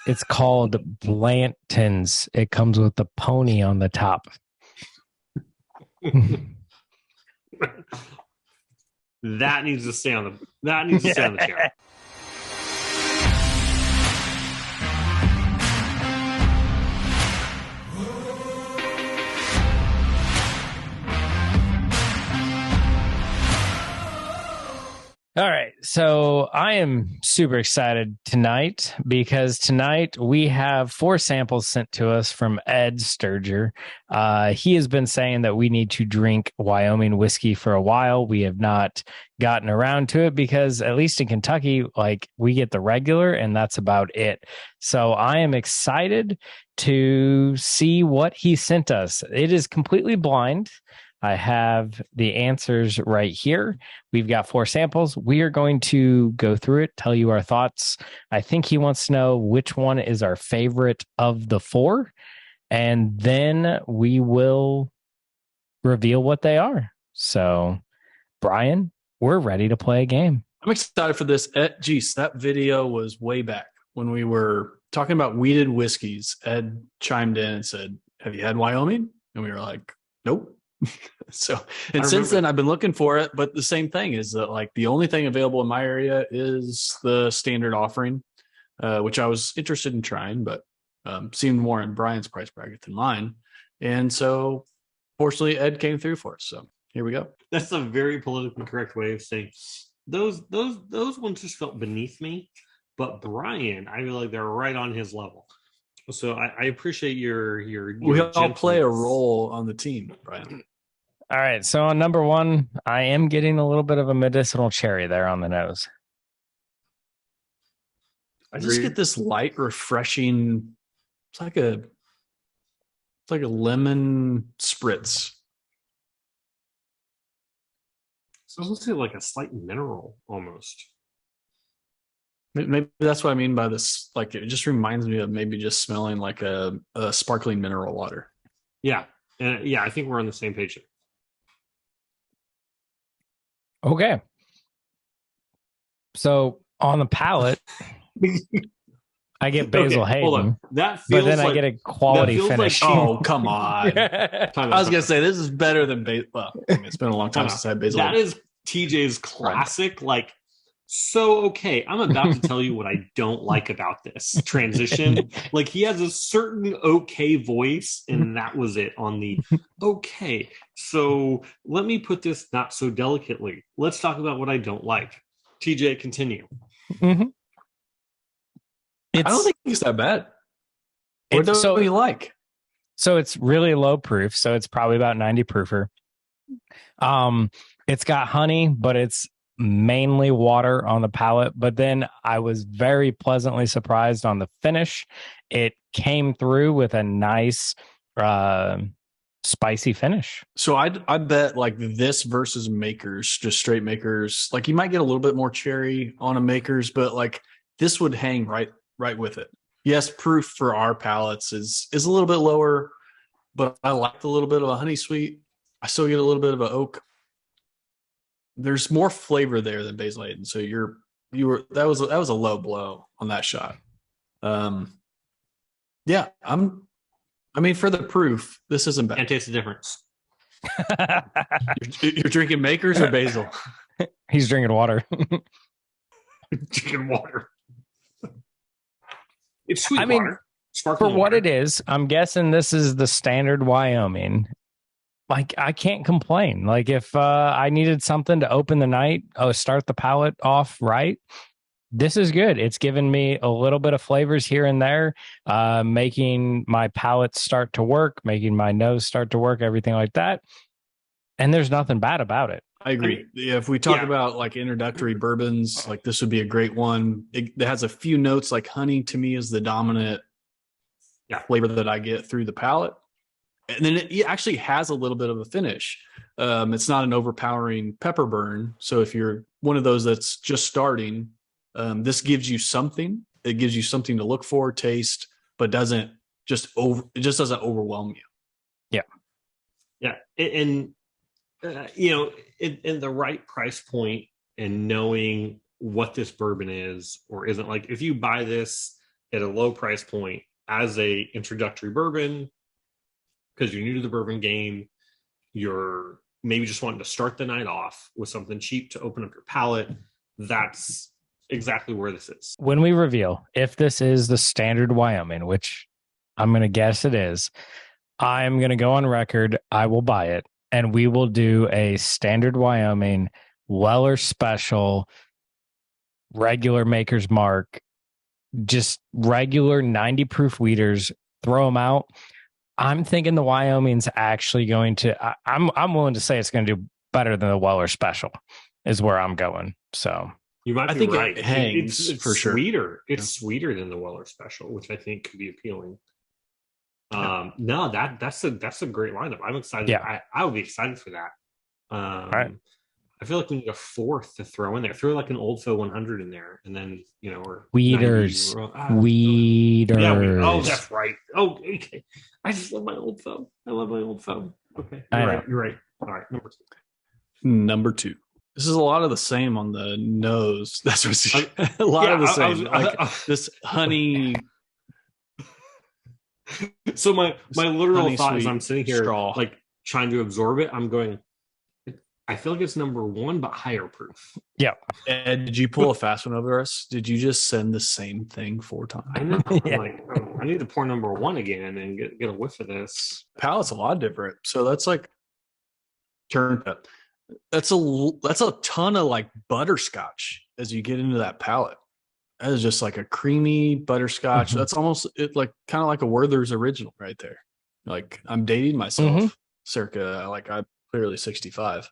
It's called Blanton's. It comes with the pony on the top. That needs to stay on the chair. All right. So I am super excited tonight because tonight we have 4 samples sent to us from Ed Sturger. He has been saying that we need to drink Wyoming whiskey for a while. We have not gotten around to it because at least in Kentucky, like we get the regular and that's about it. So I am excited to see what he sent us. It is completely blind. I have the answers right here. We've got 4 samples. We are going to go through it, tell you our thoughts. I think he wants to know which one is our favorite of the 4, and then we will reveal what they are. So, Brian, we're ready to play a game. I'm excited for this. Geez, that video was way back when we were talking about weeded whiskeys. Ed chimed in and said, "Have you had Wyoming?" And we were like, "Nope." So, and since then I've been looking for it, but the same thing is that like the only thing available in my area is the standard offering, which I was interested in trying, but seemed more in Brian's price bracket than mine. And so fortunately Ed came through for us. So here we go. That's a very politically correct way of saying those ones just felt beneath me, but Brian, I feel like they're right on his level. So I appreciate your we all play a role on the team, Brian. All right. So on number 1, I am getting a little bit of a medicinal cherry there on the nose. I just get this light, refreshing. It's like a lemon spritz. So let's say like a slight mineral almost. Maybe that's what I mean by this. Like it just reminds me of maybe just smelling like a sparkling mineral water. Yeah. And yeah, I think we're on the same page here. Okay. So on the palate, I get Basil Hayden. Hold on. That feels but then I get a quality finish. Oh, come on. I was going to say, this is better than Basil. Well, I mean, it's been a long time since I had Basil. That is TJ's classic, like, so okay, I'm about to tell you what I don't like about this transition. Like he has a certain okay voice, and that was it on the okay. So let me put this not so delicately. Let's talk about what I don't like. TJ, continue. Mm-hmm. I don't think it's that bad. What do you like? So it's really low proof. So it's probably about 90 proofer. It's got honey, but it's mainly water on the palate, but then I was very pleasantly surprised on the finish. It came through with a nice spicy finish. So I bet like this versus Makers, just straight Makers, like you might get a little bit more cherry on a Makers, but like this would hang right with it. Yes, proof for our palates is a little bit lower, but I like a little bit of a honey sweet. I still get a little bit of an oak. There's more flavor there than Basil Hayden. So that was a low blow on that shot. Yeah, I mean, for the proof, this isn't bad. Can't taste the difference. You're drinking Makers or Basil? He's drinking water. Drinking water. It's sweet water. For what it is, I'm guessing this is the standard Wyoming. Like, I can't complain. Like, if I needed something to open the night, start the palate off right, this is good. It's given me a little bit of flavors here and there, making my palate start to work, making my nose start to work, everything like that. And there's nothing bad about it. I agree. Yeah, if we talk about like introductory bourbons, like this would be a great one. It has a few notes, like honey to me is the dominant flavor that I get through the palate. And then it actually has a little bit of a finish. It's not an overpowering pepper burn. So if you're one of those that's just starting, this gives you something. It gives you something to look for, taste, but doesn't just doesn't overwhelm you. Yeah. Yeah. And in the right price point and knowing what this bourbon is or isn't, like if you buy this at a low price point as a introductory bourbon because you're new to the bourbon game. You're maybe just wanting to start the night off with something cheap to open up your palate. That's exactly where this is. When we reveal if this is the standard Wyoming, which I'm going to guess it is, I'm going to go on record. I will buy it, and we will do a standard Wyoming Weller special, regular Maker's Mark, just regular 90 proof wheaters. Throw them out. I'm thinking the Wyoming's actually going to. I'm willing to say it's going to do better than the Weller special. Is where I'm going. So you might be think right. It hangs it's for sure. Sweeter. It's sweeter than the Weller special, which I think could be appealing. No, that's a great lineup. I'm excited. Yeah. I would be excited for that. All right. I feel like we need a fourth to throw in there. Throw like an Old Foe 100 in there, and then or Weeders. 90, Weeders. Yeah, that's right. Oh, okay. I just love my Old Foe. I love my Old Foe. Okay, you're right. All right, number two. This is a lot of the same on the nose. That's what's a lot of the same. This honey. So my literal thought is I'm sitting here straw. like trying to absorb it. I'm going. I feel like it's number one, but higher proof. Yeah. Ed, did you pull a fast one over us? Did you just send the same thing 4 times? I know. I need to pour number one again and get a whiff of this. Palate's a lot different. So that's like turned up. That's a ton of like butterscotch as you get into that palate. That is just like a creamy butterscotch. That's almost like kind of like a Werther's original right there. Like I'm dating myself circa I'm clearly 65.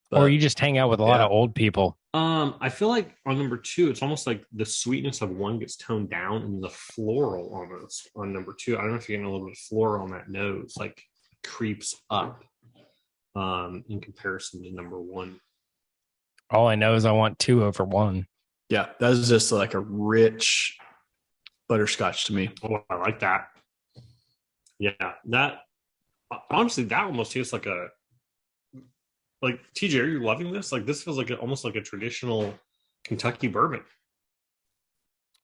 But, or you just hang out with a lot of old people. I feel like on number two, it's almost like the sweetness of one gets toned down and the floral almost on number two. I don't know if you're getting a little bit of floral on that nose, like creeps up in comparison to number one. All I know is I want 2 over 1. Yeah, that is just like a rich butterscotch to me. Oh, I like that. Yeah, that honestly, that almost tastes like TJ, are you loving this? Like this feels like almost like a traditional Kentucky bourbon.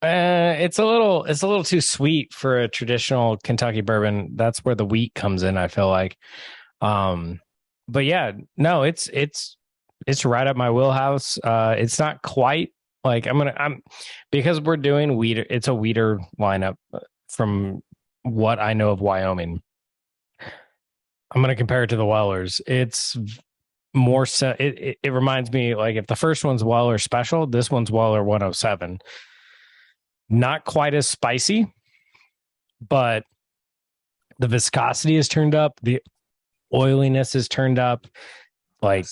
It's a little too sweet for a traditional Kentucky bourbon. That's where the wheat comes in, I feel like. But yeah, no, it's right up my wheelhouse. It's not quite like I'm because we're doing wheater. It's a wheater lineup from what I know of Wyoming. I'm going to compare it to the Wellers. It's more so it reminds me like if the first one's Weller special, this one's Weller 107. Not quite as spicy, but the viscosity is turned up, the oiliness is turned up. Like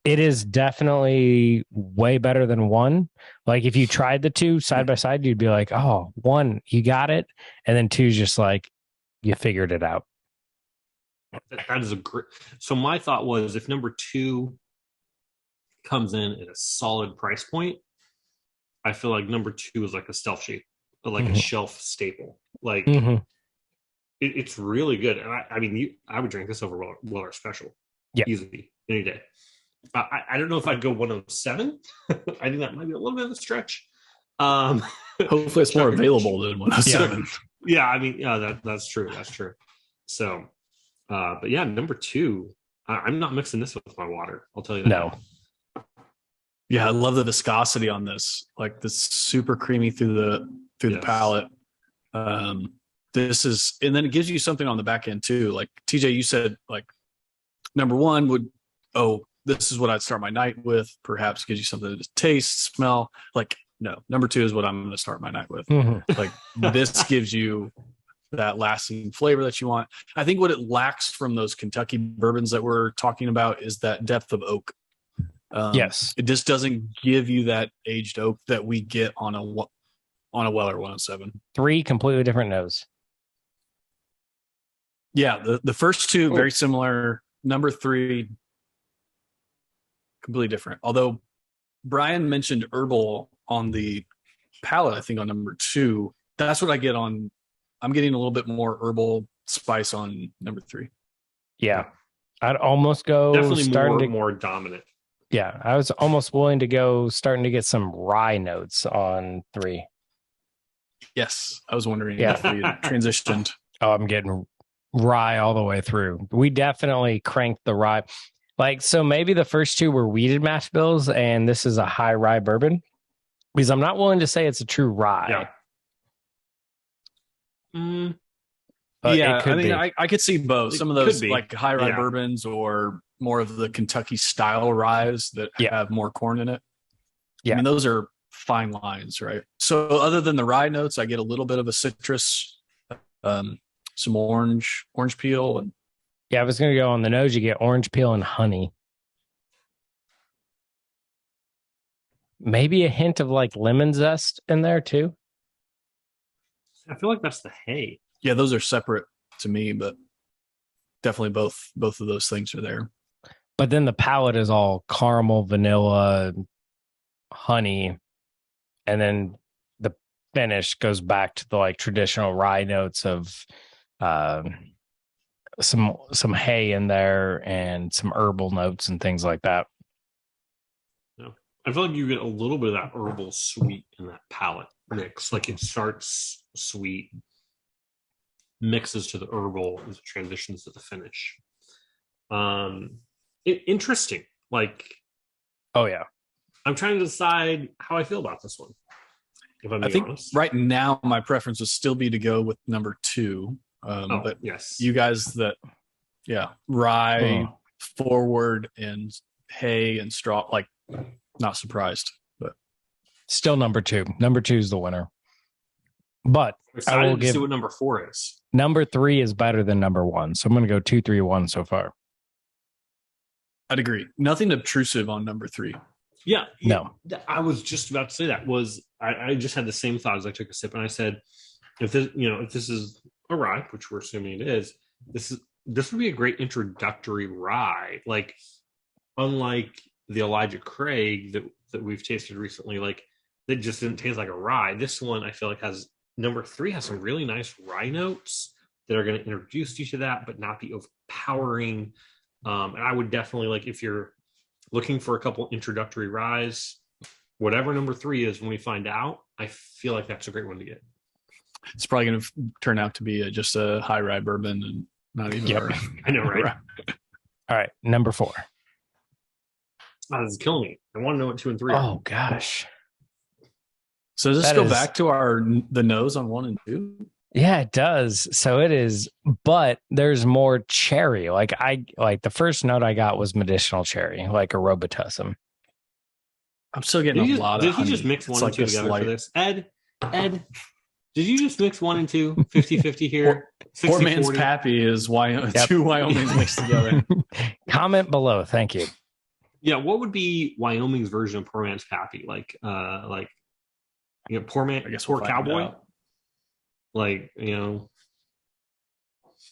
it is definitely way better than one. Like if you tried the two side by side, you'd be like, oh, one, you got it, and then two's just like you figured it out. That is a great. So my thought was, if number two comes in at a solid price point, I feel like number two is like a stealth shape, like a shelf staple. Like it's really good. And I would drink this over Weller Special, easily any day. I don't know if I'd go 107. I think that might be a little bit of a stretch. Hopefully, it's more available than 107. Yeah, that's true. That's true. So. But yeah, number two, I'm not mixing this with my water. I'll tell you that. No. Yeah, I love the viscosity on this. Like this super creamy through the palate. This is, and then it gives you something on the back end too. Like TJ, you said like number one this is what I'd start my night with. Perhaps gives you something to taste, smell. Like no, number two is what I'm going to start my night with. Like this gives you that lasting flavor that you want. I think what it lacks from those Kentucky bourbons that we're talking about is that depth of oak. Yes, it just doesn't give you that aged oak that we get on a Weller 107. 3 completely different notes. Yeah, the first two very similar. Number 3 completely different. Although Brian mentioned herbal on the palate, I think on number 2. That's what I get on. I'm getting a little bit more herbal spice on number 3. Yeah. I'd almost go definitely more dominant. Yeah. I was almost willing to go starting to get some rye notes on 3. Yes, I was wondering Yeah. if we had transitioned. Oh, I'm getting rye all the way through. We definitely cranked the rye. Like, so maybe the first two were weeded mash bills, and this is a high rye bourbon, because I'm not willing to say it's a true rye. Yeah. But Yeah, it could be. I could see both. It Some of could those be. like high rye Yeah. bourbons or more of the Kentucky style ryes that Yeah. have more corn in it. Yeah. I mean, those are fine lines, right? So other than the rye notes, I get a little bit of a citrus, some orange peel, and Yeah, I was going to go on the nose. You get orange peel and honey. Maybe a hint of like lemon zest in there too. I feel like that's the hay. yeah, those are separate to me, but definitely both of those things are there. But then the palate is all caramel, vanilla, honey, and then the finish goes back to the like traditional rye notes of some hay in there and some herbal notes and things like that. I feel like you get a little bit of that herbal sweet in that palate mix. Like it starts sweet, mixes to the herbal as it transitions to the finish. Interesting. Like, Oh yeah. I'm trying to decide how I feel about this one. If I'm I being think honest. right now my preference would still be to go with number 2. But yes, you guys that, rye forward and hay and straw, like not surprised, but Still number 2. Number 2 is the winner. But I'm excited to see what number 4 is. number 3 is better than number 1. So I'm going to go 2, 3, 1 so far. I'd agree. Nothing obtrusive on number 3. Yeah, No. I was just about to say that. I just had the same thought as I took a sip, and I said, if this is a rye, which we're assuming it is, this would be a great introductory rye. Like, unlike the Elijah Craig that we've tasted recently, like it just didn't taste like a rye. This one I feel like number 3 has some really nice rye notes that are going to introduce you to that, but not be overpowering. And I would definitely, like, if you're looking for a couple introductory ryes, whatever number 3 is when we find out, I feel like that's a great one to get. It's probably going to turn out to be just a high rye bourbon and not even. Yep. I know, right? All right, number 4. Oh, this is killing me. I want to know what 2 and 3 are. Oh gosh. So does this That go is- back to the nose on 1 and 2? Yeah, it does. So it is, but there's more cherry. Like the first note I got was medicinal cherry, like a Robitussin. I'm still getting a lot of Did he honey. just mix It's 1 and 2 this together light- for this? Ed, did you just mix 1 and 2 50-50 here? Poor man's 60-40? Pappy is Yep. 2 Wyomings mixed together. Comment below. Thank you. Yeah, what would be Wyoming's version of poor man's Pappy? Poor man, I guess poor we'll find cowboy. out.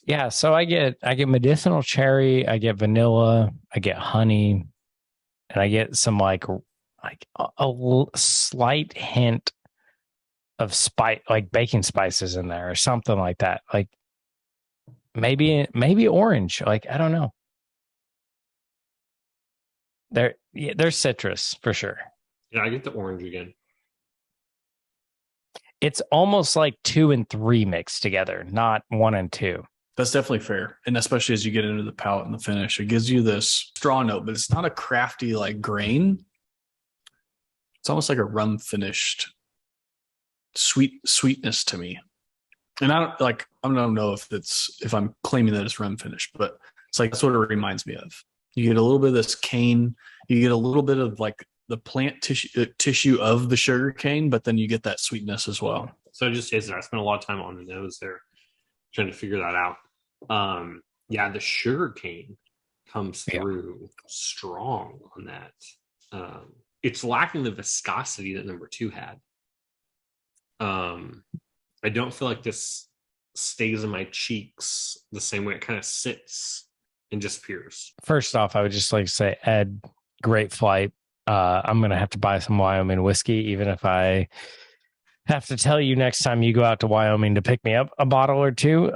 Yeah, so I get medicinal cherry, I get vanilla, I get honey, and I get some like a slight hint of spice, like baking spices in there or something like that. Like maybe orange. Like I don't know. There's citrus for sure. Yeah, I get the orange again. It's almost like 2 and 3 mixed together, not 1 and 2. That's definitely fair. And especially as you get into the palate and the finish, it gives you this straw note, but it's not a crafty like grain. It's almost like a rum finished sweetness to me. And I don't know if I'm claiming that it's rum finished, but it's like that's what it reminds me of. You get a little bit of this cane, you get a little bit of like the plant tissue of the sugar cane, but then you get that sweetness as well. So I just tasted it. I spent a lot of time on the nose there trying to figure that out. The sugar cane comes through strong on that. It's lacking the viscosity that number 2 had. I don't feel like this stays in my cheeks the same way. It kind of sits and disappears. First off, I would just like to say, Ed, great flight. I'm going to have to buy some Wyoming whiskey, even if I have to tell you next time you go out to Wyoming to pick me up a bottle or 2.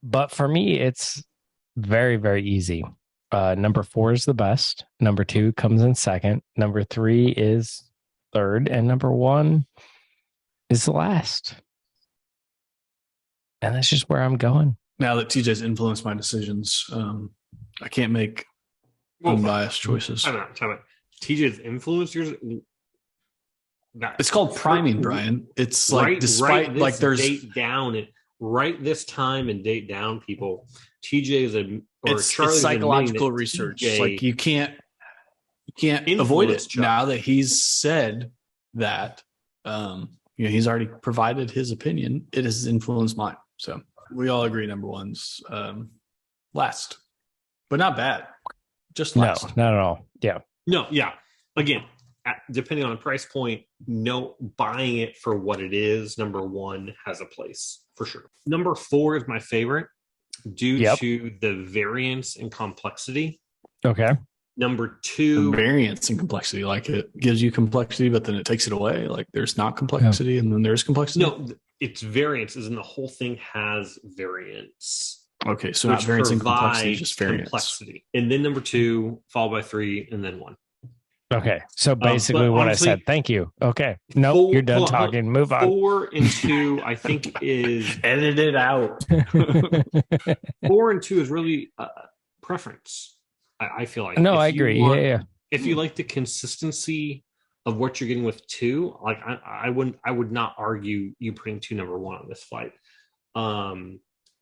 But for me, it's very, very easy. Number 4 is the best. Number 2 comes in second. Number 3 is third. And number 1, is the last. And that's just where I'm going. Now that TJ's influenced my decisions, I can't make unbiased choices. Time out. TJ's influenced yours. It's called priming, Brian. It's like despite like there's date down it. Write this time and date down, people. TJ is it's psychological research. TJ, like you can't avoid it. Chuck. Now that he's said that, he's already provided his opinion. It has influenced mine. So we all agree number one's last, but not bad. Just last. No, not at all. Yeah. No. Yeah. Again, depending on the price point, buying it for what it is, number one has a place for sure. Number 4 is my favorite due to the variance and complexity. Okay. Number 2, the variance and complexity, like it gives you complexity, but then it takes it away. Like there's not complexity, and then there's complexity. No, it's variance, and the whole thing has variance. Okay, so not variance and complexity, just variance. Complexity. And then number 2, followed by 3, and then 1. Okay, so basically what honestly, I said. Thank you. Okay, nope, you're done talking. Move on. 4 and 2, I think, is edit it out. 4 and 2 is really preference. I feel like. No, I agree. Yeah. If you like the consistency of what you're getting with 2, like I would not argue you putting 2 number 1 on this flight.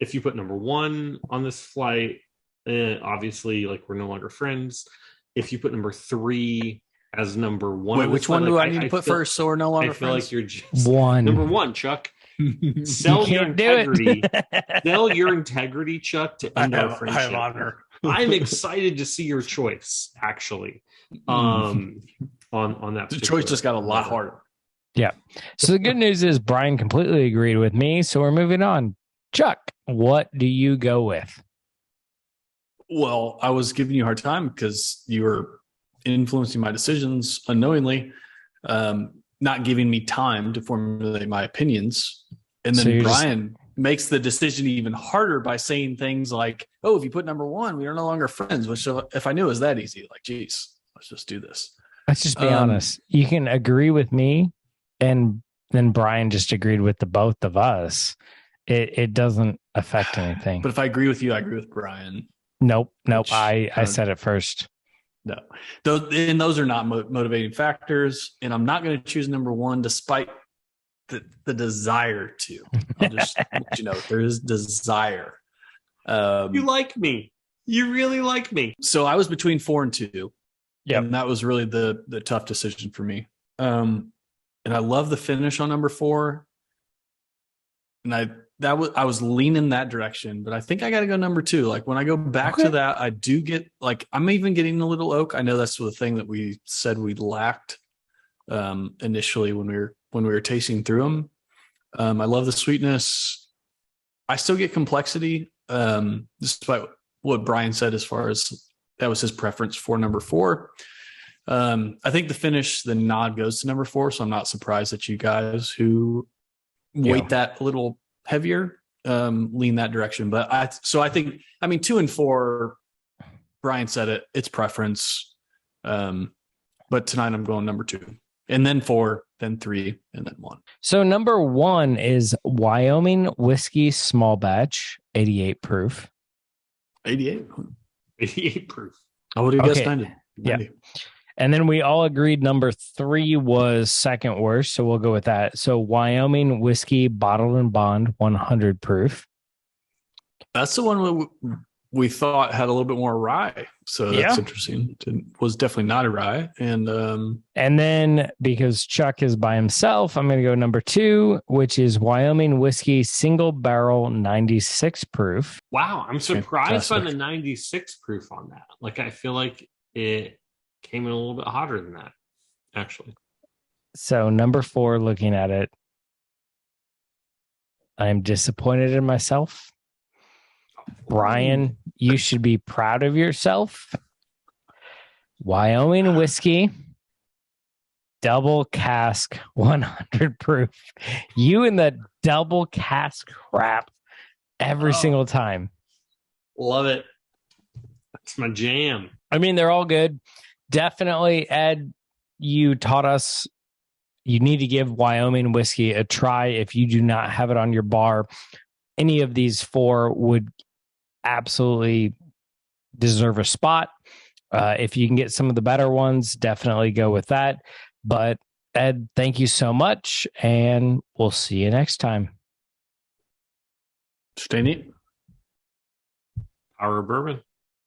If you put number 1 on this flight, obviously, like we're no longer friends. If you put number 3 as number 1, wait, which one do I need to put first so we're no longer friends? I feel like you're just 1. Number 1, Chuck. Sell your integrity. Sell your integrity, Chuck, to end our friendship. I have honor. I'm excited to see your choice, actually. On that. The choice just got a lot harder. Yeah. So the good news is Brian completely agreed with me. So we're moving on. Chuck, what do you go with? Well, I was giving you a hard time because you were influencing my decisions unknowingly, not giving me time to formulate my opinions. And then so Brian makes the decision even harder by saying things like, oh, if you put number 1, we are no longer friends, which if I knew it was that easy, like, geez, let's just do this. Let's just be honest. You can agree with me, and then Brian just agreed with the both of us. It doesn't affect anything. But if I agree with you, I agree with Brian. Nope. I said it first. No, those are not motivating factors, and I'm not going to choose number 1 despite the desire to. I'll just let you know there is desire. You like me. You really like me. So I was between 4 and 2. Yeah, and that was really the tough decision for me. And I love the finish on number 4. And I was leaning that direction, but I think I got to go number 2. Like when I go back to that, I do get like, I'm even getting a little oak. I know that's the thing that we said we lacked initially when we were tasting through them. I love the sweetness. I still get complexity, despite what Brian said, as far as that was his preference for number 4. I think the finish, the nod goes to number 4. So I'm not surprised that you guys who weight that a little heavier lean that direction. But I think 2 and 4, Brian said it, it's preference. But tonight I'm going number 2, and then 4, then 3, and then 1. So number 1 is Wyoming whiskey small batch, 88 proof. 88 proof. I would have guessed 90. Yeah. And then we all agreed number 3 was second worst, so we'll go with that. So Wyoming whiskey bottled and bond, 100 proof. That's the one we thought had a little bit more rye, so that's interesting. It was definitely not a rye, and then because Chuck is by himself, I'm going to go number 2, which is Wyoming whiskey single barrel, 96 proof. Wow, I'm surprised by the 96 proof on that. Like I feel like it came in a little bit hotter than that, actually. So number 4, looking at it, I'm disappointed in myself. Brian, you should be proud of yourself. Wyoming whiskey, double cask, 100 proof. You and the double cask crap every single time. Love it. That's my jam. I mean, they're all good. Definitely, Ed, you taught us you need to give Wyoming whiskey a try if you do not have it on your bar. Any of these four would absolutely deserve a spot. If you can get some of the better ones, definitely go with that. But Ed, thank you so much, and we'll see you next time. Stay neat. Power of bourbon.